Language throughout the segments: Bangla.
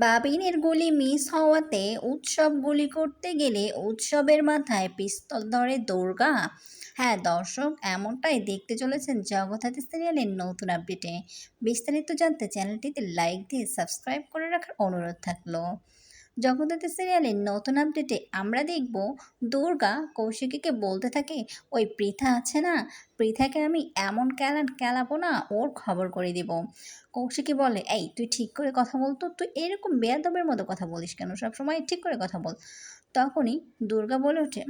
বাবিনের গুলি মিস হওয়াতে উৎসব গুলি করতে গেলে উৎসবের মাথায় পিস্তল ধরে দুর্গা। হ্যাঁ দর্শক, এমনটাই দেখতে চলেছেন জগদ্ধাত্রী সিরিয়ালের নতুন আপডেটে। বিস্তারিত জানতে চ্যানেলটিতে লাইক দিয়ে সাবস্ক্রাইব করে রাখার অনুরোধ থাকলো। জগদ্ধাত্রী সিরিয়ালের নতুন আপডেটে আমরা দেখব দুর্গা কৌশিকীকে বলতে থাকে, ওই পৃথা আছে না, পৃথাকে আমি এমন খেলাবো না, ওর খবর করে দিব। কৌশিকী বলে, এই তুই ঠিক করে কথা বলতো, তুই এরকম বেয়াদবের মতো কথা বলিস কেন, সবসময় ঠিক করে কথা বল। তখনই দুর্গা বলে ওঠে,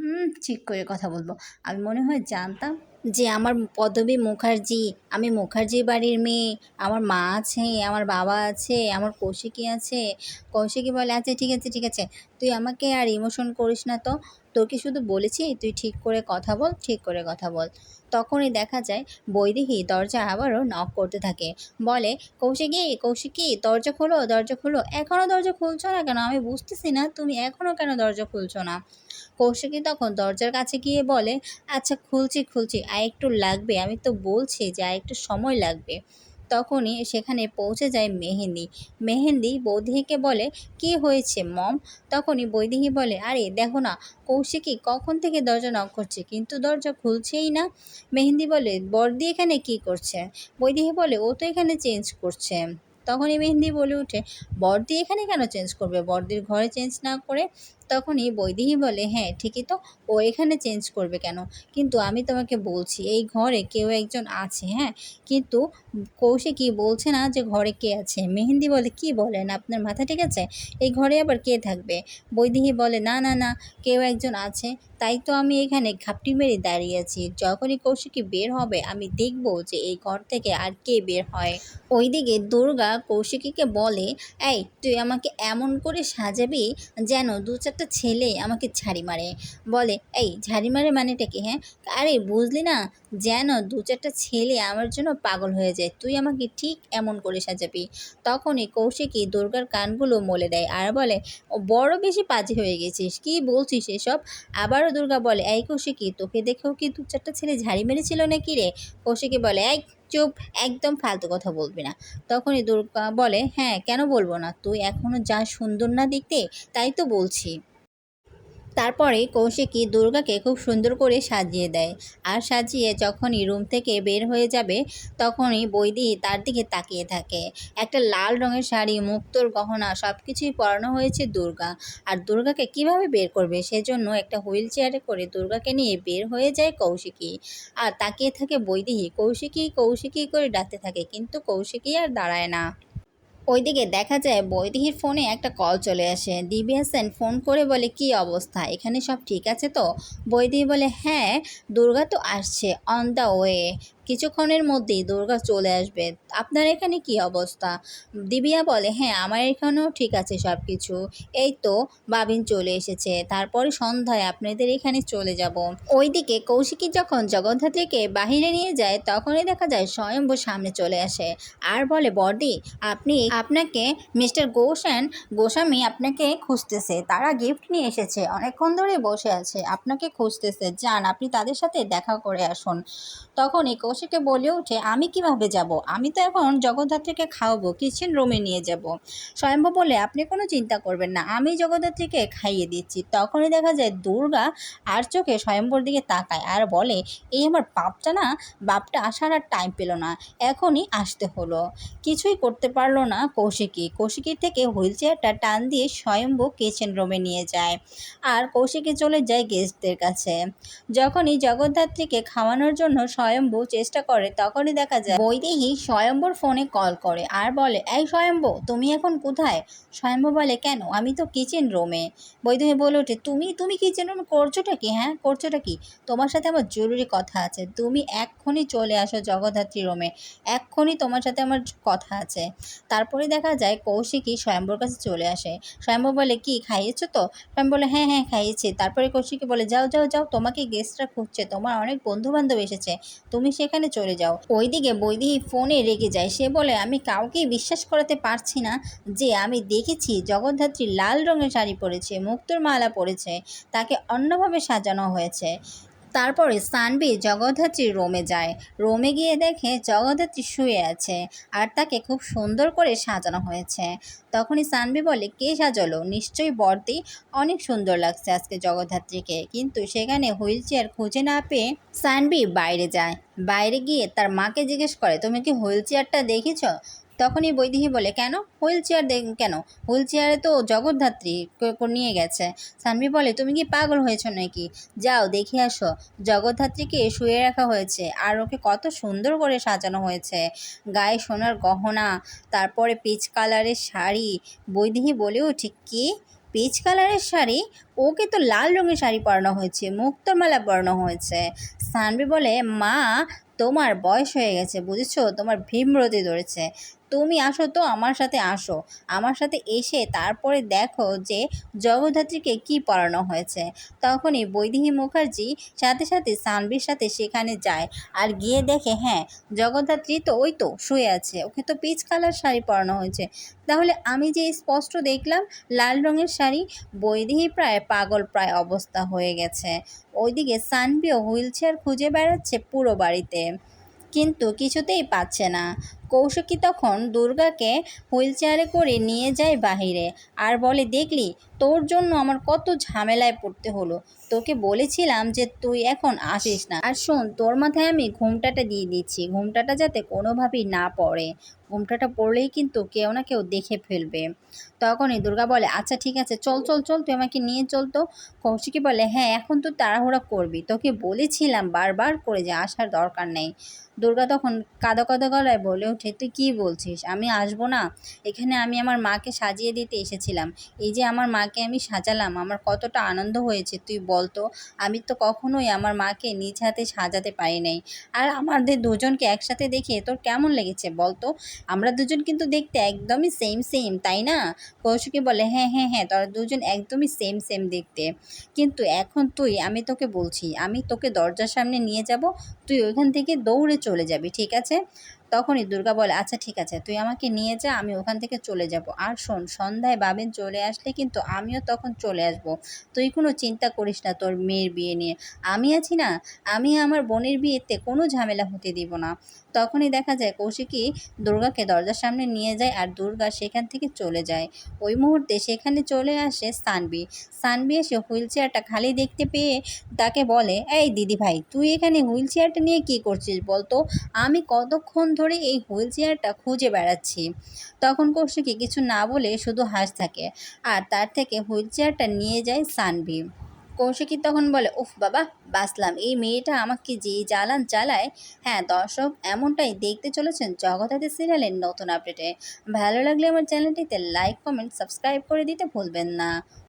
ঠিক করে কথা বলবো, আমি মনে হয় জানতাম যে আমার পদবী মুখার্জি, আমি মুখার্জি বাড়ির মেয়ে, আমার মা আছে, আমার বাবা আছে, আমার কৌশিকী আছে। কৌশিকী বলে, আচ্ছা ঠিক আছে ঠিক আছে, তুই আমাকে আর ইমোশন করিস না তো, তোকে শুধু বলেছি তুই ঠিক করে কথা বল, ঠিক করে কথা বল। তখনই দেখা যায় বৈদেহী দরজা আবারও নক করতে থাকে, বলে, কৌশিকী কৌশিকী দরজা খোলো, দরজা খোলো, এখনও দরজা খুলছো না কেন, আমি বুঝতেছি না তুমি এখনও কেন দরজা খুলছো না। কৌশিকী তখন দরজার কাছে গিয়ে বলে, আচ্ছা খুলছি খুলছি, আর একটু লাগবে, আমি তো বলছি যে আর একটু সময় লাগবে। তখনই সেখানে পৌঁছে যায় মেহেন্দি। মেহেন্দি বৈদেহীকে বলে, কি হয়েছে মম? তখনই বৈদেহী বলে, আরে দেখো না, কৌশিকী কখন থেকে দরজা নক করছে কিন্তু দরজা খুলছেই না। মেহেন্দি বলে, বড়দি এখানে কি করছে? বৈদেহী বলে, ও তো এখানে চেঞ্জ করছে। তখনই মেহেন্দি বলে ওঠে, বড়দি এখানে কেন চেঞ্জ করবে, বড়দির ঘরে চেঞ্জ না করে? তখনই বৈদেহী বলে, হ্যাঁ ঠিকই তো, ও এখানে চেঞ্জ করবে কেন? কিন্তু আমি তোমাকে বলছি এই ঘরে কেউ একজন আছে, হ্যাঁ, কিন্তু কৌশিকী বলছে না যে ঘরে কে আছে। মেহেন্দি বলে, কি বলেন, আপনার মাথা ঠিক আছে? এই ঘরে আবার কে থাকবে? বৈদেহী বলে, না না না, কেউ একজন আছে, তাই তো আমি এখানে ঘাপটি মেরে দাঁড়িয়ে আছি। যখনই কৌশিকী বের হবে আমি দেখব যে এই ঘর থেকে আর কে বের হয়। ওইদিকে দুর্গা কৌশিকীকে বলে, এই তুই আমাকে এমন করে সাজাবি যেন দু চারটা ছেলে আমাকে ঝাড়ি মারে। বলে, এই ঝাড়ি মারে মানেটা কি, হ্যাঁ? আরে বুঝলি না, যেন দু চারটা ছেলে আমার জন্য পাগল হয়ে যায়, তুই আমাকে ঠিক এমন করে সাজাবি। তখনই কৌশিকী দুর্গার কানগুলো মলে দেয় আর বলে, ও বড় বেশি পাজি হয়ে গেছিস, কি বলছিস এসব? আবারও দুর্গা বলে, এই কৌশিকী তোকে দেখেও কি দু চারটা ছেলে ঝাড়ি মেরেছিল নাকি রে? কৌশিকী বলে, এই চুপ, একদম ফালতু কথা বলবি না। তখনই দুর্গা বলে, হ্যাঁ কেন বলবো না, তুই এখনো যা সুন্দর না দেখতে, তাই তো বলছি। তারপরে কৌশিকী দুর্গাকে খুব সুন্দর করে সাজিয়ে দেয়, আর সাজিয়ে যখনই রুম থেকে বের হয়ে যাবে তখনই বৈদেহী তার দিকে তাকিয়ে থাকে। একটা লাল রঙের শাড়ি, মুক্তোর গহনা সব কিছুই পরানো হয়েছে দুর্গা। আর দুর্গাকে কিভাবে বের করবে সেজন্য একটা হুইল চেয়ারে করে দুর্গাকে নিয়ে বের হয়ে যায় কৌশিকী। আর তাকিয়ে থাকে বৈদেহী, কৌশিকী কৌশিকী করে ডাকতে থাকে, কিন্তু কৌশিকী আর দাঁড়ায় না। ওইদিকে দেখা যায় বৈদেহীর ফোনে একটা কল চলে আসে। দিব্যা হাসান ফোন করে বলে, কি অবস্থা, এখানে সব ঠিক আছে তো? বৈদেহী বলে, হ্যাঁ দুর্গা তো আসছে, অন দ্য ওয়ে, কিছুক্ষণের মধ্যেই দুর্গা চলে আসবে। আপনার এখানে কি অবস্থা? দিব্যা বলে, হ্যাঁ আমার এখানেও ঠিক আছে সব কিছু, এই তো বাবিন চলে এসেছে, তারপরে সন্ধ্যায় আপনাদের এখানে চলে যাব। ওইদিকে কৌশিকী যখন জগদ্ধাত্রীকে বাহিরে নিয়ে যায় তখনই দেখা যায় স্বয়ম্ভু সামনে চলে আসে আর বলে, বড়দি আপনাকে মিস্টার ঘোষ অ্যান্ড গোস্বামী আপনাকে খুঁজতেছে, তারা গিফট নিয়ে এসেছে, অনেকক্ষণ ধরে বসে আছে, আপনাকে খুঁজতেছে, যান আপনি তাদের সাথে দেখা করে আসুন। তখনই কৌশিকী বলে ওঠে, আমি কিভাবে যাব, আমি তো এখন জগদ্ধাত্রীকে খাওয়াবো, কিচেন রুমে নিয়ে যাব। স্বয়ম্ভু বলে, আপনি কোনো চিন্তা করবেন না, আমি জগদ্ধাত্রীকে খাইয়ে দিচ্ছি। তখনই দেখা যায় দুর্গা আর চোখে স্বয়ম্ভুর দিকে তাকায় আর বলে, এই আমার বাপটা আসার আর টাইম পেল না, এখনই আসতে হলো। কিছুই করতে পারলো না কৌশিকীর থেকে হুইল চেয়ারটা টান দিয়ে স্বয়ম্ভু কিচেন রুমে নিয়ে যায়। আর কৌশিকী চলে যায় গেস্টদের কাছে। যখনই জগদ্ধাত্রীকে খাওয়ানোর জন্য স্বয়ম্ভু চেষ্টা করে তখনই দেখা যায় বৈদেহী স্বয়ম্ভুর ফোনে কল করে আর বলে, এই স্বয়ম্ভু তুমি এখন কোথায়? স্বয়ম্ভু বলে, কেন, আমি তো কিচেন রুমে। বৈদেহী বলে ওঠে, তুমি তুমি কিচেন রুমে করছোটা কি, হ্যাঁ করছোটা কি? তোমার সাথে আমার জরুরি কথা আছে, তুমি এক্ষুনি চলে আসো জগদ্ধাত্রী রুমে, এক্ষুনি তোমার সাথে আমার কথা আছে। তারপরে দেখা যায় কৌশিকী স্বয়ম্ভুর কাছে চলে আসে। স্বয়ম্ভু বলে, কি খাইয়েছো তো? স্বয়ম্ভু বলে, হ্যাঁ হ্যাঁ খাইয়েছি। তারপরে কৌশিকী বলে, যাও যাও যাও, তোমাকে গেস্টরা খুঁজছে, তোমার অনেক বন্ধু বান্ধব এসেছে, তুমি সেখানে চলে যাও। ওইদিকে বৈদেহী ফোনে রেগে যায়, সে বলে, আমি কাউকেই বিশ্বাস করাতে পারছি না যে আমি দেখেছি জগদ্ধাত্রী লাল রঙের শাড়ি পরেছে, মুক্তোর মালা পরেছে, তাকে অন্যভাবে সাজানো হয়েছে, তারপরে সানভি জগদ্ধাত্রীর রুমে যায়। রুমে গিয়ে দেখে জগদ্ধাত্রী শুয়ে আছে আর তাকে খুব সুন্দর করে সাজানো হয়েছে। তখনই সানভি বলে, কে সাজালো? নিশ্চয়ই বড়দি। অনেক সুন্দর লাগছে আজকে জগদ্ধাত্রীকে। কিন্তু সেখানে হুইল চেয়ার খুঁজে না পেয়ে সানভি বাইরে যায়। বাইরে গিয়ে তার মাকে জিজ্ঞেস করে, তুমি কি হুইল চেয়ারটা দেখেছ? তখনই বৈদেহী বলে, কেন হুইল চেয়ার কেন? হুইল চেয়ারে তো জগদ্ধাত্রী নিয়ে গেছে। সানভি বলে, তুমি কি পাগল হয়েছ নাকি? যাও দেখে আসো। জগদ্ধাত্রীকে শুয়ে রাখা হয়েছে আর ওকে কত সুন্দর করে সাজানো হয়েছে, গায়ে সোনার গহনা, তারপরে পিচ কালারের শাড়ি। বৈদেহী বলে ওঠে, কি পিচ কালারের শাড়ি? ওকে তো লাল রঙের শাড়ি পরানো হয়েছে, মুক্তোর মালা পরানো হয়েছে। সানভি বলে, মা তোমার বয়স হয়ে গেছে বুঝেছো, তোমার ভীমরতি ধরেছে। তুমি আসো তো, আমার সাথে আসো। আমার সাথে এসে তারপরে দেখো যে জগদ্ধাত্রীকে কি পরানো হয়েছে। তখনই বৈদেহী মুখার্জি সাথে সাথে সানভির সাথে সেখানে যায় আর গিয়ে দেখে, হ্যাঁ জগদ্ধাত্রী তো ওই তো শুয়ে আছে, ওকে তো পিচ কালার শাড়ি পরানো হয়েছে। তাহলে আমি যে স্পষ্ট দেখলাম লাল রঙের শাড়ি। বৈদেহী প্রায় পাগল প্রায় অবস্থা হয়ে গেছে। ওইদিকে সানভিও হুইল চেয়ার খুঁজে বেড়াচ্ছে পুরো বাড়িতে, কিন্তু কিছুতেই পাচ্ছে না। কৌশিকী তখন দুর্গাকে হুইল চেয়ারে করে নিয়ে যায় বাহিরে আর বলে, দেখলি তোর জন্য আমার কত ঝামেলায় পড়তে হলো। তোকে বলেছিলাম যে তুই এখন আসিস না। আর শোন, তোর মাথায় আমি ঘোমটাটা দিয়ে দিচ্ছি, ঘোমটাটা যাতে কোনোভাবেই না পড়ে। ঘোমটাটা পড়লেই কিন্তু কেউ না কেউ দেখে ফেলবে। তখনই দুর্গা বলে, আচ্ছা ঠিক আছে, চল চল চল, তুই আমাকে নিয়ে চল তো। কৌশিকী বলে, হ্যাঁ এখন তো তাড়াহুড়া করবি, তোকে বলেছিলাম বারবার করে যে আসার দরকার নেই। দুর্গা তখন কাঁদো কাঁদো গলায় বলে ওঠে, তুই কী বলছিস? আমি আসবো না? এখানে আমি আমার মাকে সাজিয়ে দিতে এসেছিলাম। এই যে আমার মাকে আমি সাজালাম, আমার কতটা আনন্দ হয়েছে তুই বল তো। আমি তো কখনোই আমার মাকে নিজ হাতে সাজাতে পারি নাই। আর আমাদের দুজনকে একসাথে দেখে তোর কেমন লেগেছে বল তো? আমরা দুজন কিন্তু দেখতে একদমই সেম সেম, তাই না? কৌশিকী বলে, হ্যাঁ হ্যাঁ হ্যাঁ, তোরা দুজন একদমই সেম সেম দেখতে। কিন্তু এখন আমি তোকে বলছি, আমি তোকে দরজার সামনে নিয়ে যাব, তুই ওইখান থেকে দৌড়ে চলে যাবি, ঠিক আছে? তখনই দুর্গা বলে, আচ্ছা ঠিক আছে, তুই আমাকে নিয়ে যা, আমি ওখান থেকে চলে যাব। আর শোন, সন্ধ্যায় বাবিন চলে আসলে কিন্তু আমিও তখন চলে আসব। তুই কোনো চিন্তা করিস না তোর মেয়ের বিয়ে নিয়ে। আমি আছি না, আমি আমার বোনের বিয়েতে কোনো ঝামেলা হতে দিব না। তখনই দেখা যায় কৌশিকী দুর্গাকে দরজার সামনে নিয়ে যায় আর দুর্গা সেখান থেকে চলে যায়। ওই মুহূর্তে সেখানে চলে আসে সানভি। সানভি এসে হুইল চেয়ারটা খালি দেখতে পেয়ে তাকে বলে, এই দিদি ভাই, তুই এখানে হুইল চেয়ারটা নিয়ে কী করছিস বলতো? আমি কতক্ষণ ধরে এই হুইল চেয়ারটা খুঁজে বেড়াচ্ছি। তখন কৌশিকী কিছু না বলে শুধু হাসতে থাকে আর তার থেকে হুইল চেয়ারটা নিয়ে যায় সানভি। কৌশিকী তখন বলে, উফ বাবা, বাঁচলাম, এই মেয়েটা আমাকে যেই জ্বালান জ্বালায়। হ্যাঁ দর্শক, এমনটাই দেখতে চলেছেন জগদ্ধাত্রী সিরিয়ালের নতুন আপডেটে। ভালো লাগলে আমার চ্যানেলটিতে লাইক কমেন্ট সাবস্ক্রাইব করে দিতে ভুলবেন না।